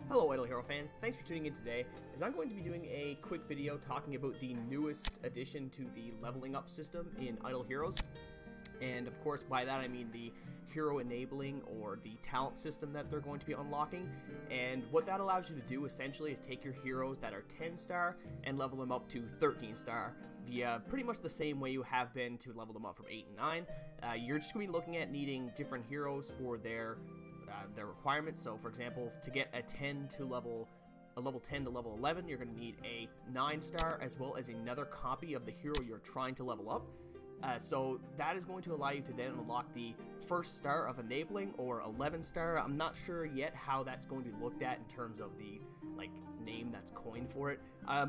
Hello Idle Hero fans, thanks for tuning in today, as I'm going to be doing a quick video talking about the newest addition to the leveling up system in Idle Heroes. And of course by that I mean the hero enabling or the talent system that they're going to be unlocking. And what that allows you to do essentially is take your heroes that are 10 star and level them up to 13 star via pretty much the same way you have been to level them up from 8 and 9. You're just going to be looking at needing different heroes for their requirements. So for example, to get a level 10 to level 11, you're going to need a 9 star as well as another copy of the hero you're trying to level up. So that is going to allow you to then unlock the first star of enabling or 11 star. I'm not sure yet how that's going to be looked at in terms of the name that's coined for it.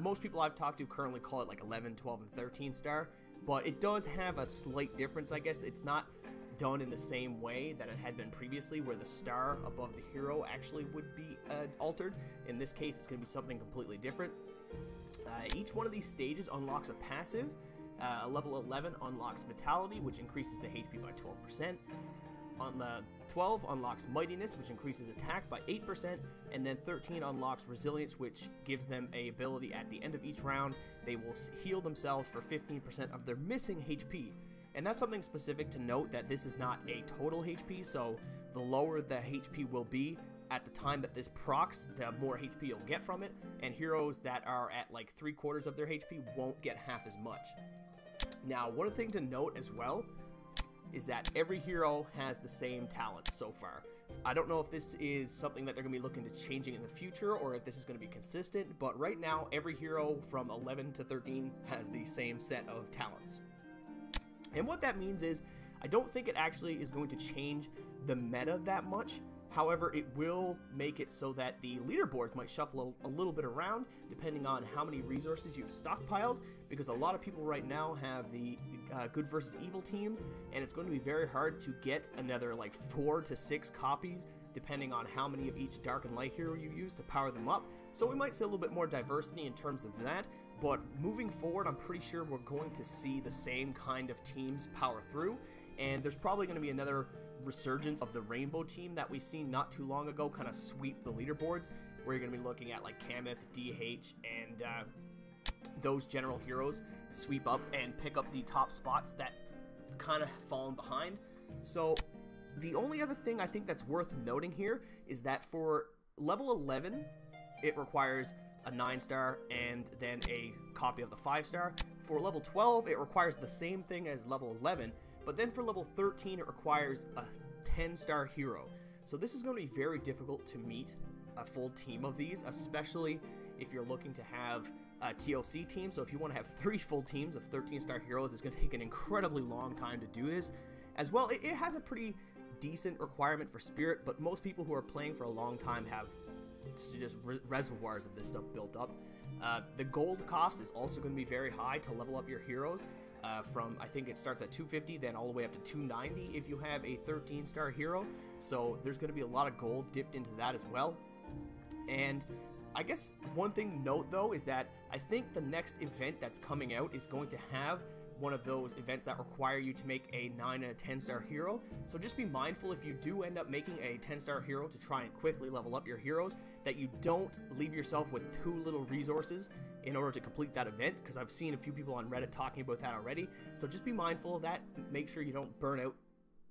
Most people I've talked to currently call it like 11, 12, and 13 star, but it does have a slight difference, I guess. It's not done in the same way that it had been previously, where the star above the hero actually would be altered. In this case, it's going to be something completely different. Each one of these stages unlocks a passive. Level 11 unlocks Vitality, which increases the HP by 12%. On the 12 unlocks Mightiness, which increases attack by 8%, and then 13 unlocks Resilience, which gives them a ability at the end of each round. They will heal themselves for 15% of their missing HP. And that's something specific to note, that this is not a total HP, so the lower the HP will be at the time that this procs, the more HP you'll get from it, and heroes that are at like 3/4 of their HP won't get half as much. Now, one thing to note as well is that every hero has the same talent so far. I don't know if this is something that they're going to be looking to changing in the future or if this is going to be consistent, but right now every hero from 11 to 13 has the same set of talents. And what that means is, I don't think it actually is going to change the meta that much. However, it will make it so that the leaderboards might shuffle a little bit around depending on how many resources you've stockpiled, because a lot of people right now have the good versus evil teams, and it's going to be very hard to get another like 4 to 6 copies depending on how many of each dark and light hero you use to power them up. So we might see a little bit more diversity in terms of that, but moving forward I'm pretty sure we're going to see the same kind of teams power through, and there's probably going to be another resurgence of the rainbow team that we seen not too long ago kind of sweep the leaderboards, where you're going to be looking at like Kameth, DH, and those general heroes sweep up and pick up the top spots that kind of fallen behind. So the only other thing I think that's worth noting here is that for level 11 it requires a 9 star and then a copy of the 5 star. For level 12 it requires the same thing as level 11, but then for level 13 it requires a 10 star hero. So this is going to be very difficult to meet a full team of these, especially if you're looking to have a TOC team. So if you want to have 3 full teams of 13 star heroes, it's going to take an incredibly long time to do this. As well, it has a pretty decent requirement for Spirit, but most people who are playing for a long time have just reservoirs of this stuff built up. The gold cost is also going to be very high to level up your heroes. From, I think it starts at 250, then all the way up to 290 if you have a 13 star hero. So there's going to be a lot of gold dipped into that as well. And I guess one thing to note though is that I think the next event that's coming out is going to have one of those events that require you to make a 9 and a 10 star hero. So just be mindful if you do end up making a 10 star hero to try and quickly level up your heroes, that you don't leave yourself with too little resources in order to complete that event, because I've seen a few people on Reddit talking about that already. So just be mindful of that. Make sure you don't burn out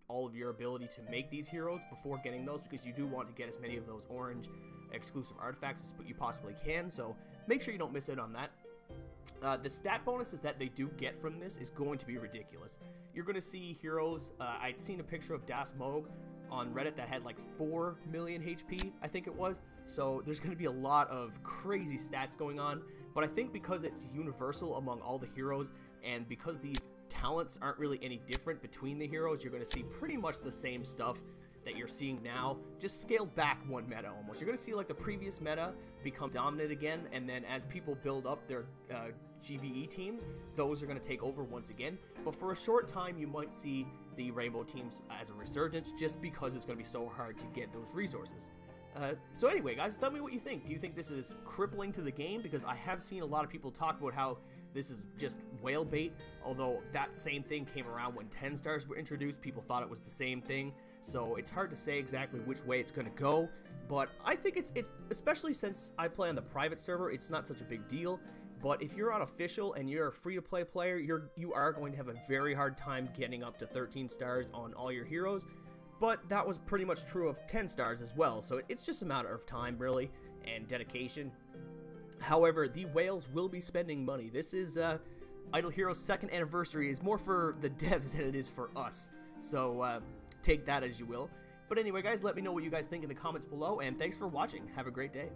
all of your ability to make these heroes before getting those, because you do want to get as many of those orange exclusive artifacts as you possibly can. So make sure you don't miss out on that. The stat bonuses that they do get from this is going to be ridiculous. You're going to see heroes, I'd seen a picture of Das Moog on Reddit that had like 4 million HP, I think it was. So there's going to be a lot of crazy stats going on, but I think because it's universal among all the heroes, and because these talents aren't really any different between the heroes, you're going to see pretty much the same stuff that you're seeing now, just scaled back one meta almost. You're going to see like the previous meta become dominant again, and then as people build up their GVE teams, those are going to take over once again. But for a short time you might see the rainbow teams as a resurgence, just because it's going to be so hard to get those resources. So anyway guys, tell me what you think. Do you think this is crippling to the game? Because I have seen a lot of people talk about how this is just whale bait, although that same thing came around when 10 stars were introduced. People thought it was the same thing, so it's hard to say exactly which way it's going to go. But I think it's especially since I play on the private server, it's not such a big deal. But if you're on official and you're a free-to-play player, you are going to have a very hard time getting up to 13 stars on all your heroes. But that was pretty much true of 10 stars as well, so it's just a matter of time, really, and dedication. However, the whales will be spending money. This is Idle Heroes' 2nd anniversary. Is more for the devs than it is for us. So take that as you will. But anyway, guys, let me know what you guys think in the comments below, and thanks for watching. Have a great day.